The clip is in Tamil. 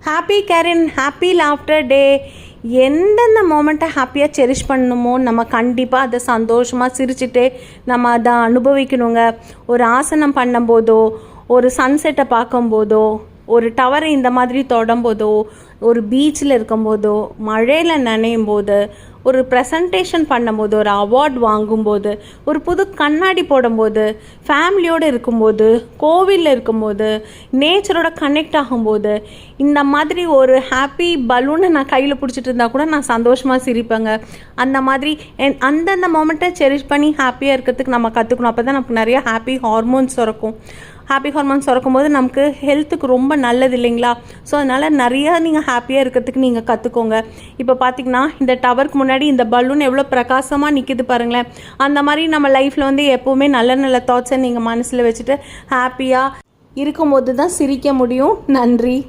ஹாப்பி கேரின், ஹாப்பி லாஃப்டர் டே. எந்தெந்த மோமெண்ட்டை ஹாப்பியாக செரிஷ் பண்ணணுமோ நம்ம கண்டிப்பாக அதை சந்தோஷமாக சிரிச்சுட்டு நம்ம அதை அனுபவிக்கணுங்க. ஒரு ஆசனம் பண்ணும்போதோ, ஒரு சன்செட்டை பார்க்கும்போதோ, ஒரு டவரை இந்த மாதிரி தொடும்போதோ, ஒரு பீச்சில் இருக்கும்போதோ, மழையில் நனையும் போது, ஒரு ப்ரெசன்டேஷன் பண்ணும்போது, ஒரு அவார்ட் வாங்கும்போது, ஒரு புது கண்ணாடி போடும்போது, ஃபேமிலியோடு இருக்கும்போது, கோவிலில் இருக்கும்போது, நேச்சரோட கனெக்ட் ஆகும்போது, இந்த மாதிரி ஒரு ஹாப்பி பலூனை நான் கையில் பிடிச்சிட்டு இருந்தால் கூட நான் சந்தோஷமாக சிரிப்பேங்க. அந்த மாதிரி அந்தந்த மொமெண்ட்டை செரிஷ் பண்ணி ஹாப்பியாக இருக்கிறதுக்கு நம்ம கற்றுக்கணும். அப்போ தான் நமக்கு நிறைய ஹாப்பி ஹார்மோன்ஸ் சுரக்கும். ஹாப்பி ஹார்மோன்ஸ் சுரக்கும் போது நமக்கு ஹெல்த்துக்கு ரொம்ப நல்லது இல்லைங்களா? ஸோ அதனால் நிறையா நீங்கள் ஹாப்பியாக இருக்கிறதுக்கு நீங்கள் கற்றுக்கோங்க. இப்போ பார்த்திங்கன்னா இந்த டவருக்கு முன்னாடி இந்த பலூன் எவ்வளோ பிரகாசமாக நிற்கிது பாருங்களேன். அந்த மாதிரி நம்ம லைஃப்பில் வந்து எப்போவுமே நல்ல நல்ல தாட்ஸை நீங்கள் மனசில் வச்சுட்டு ஹாப்பியாக இருக்கும்போது தான் சிரிக்க முடியும். நன்றி.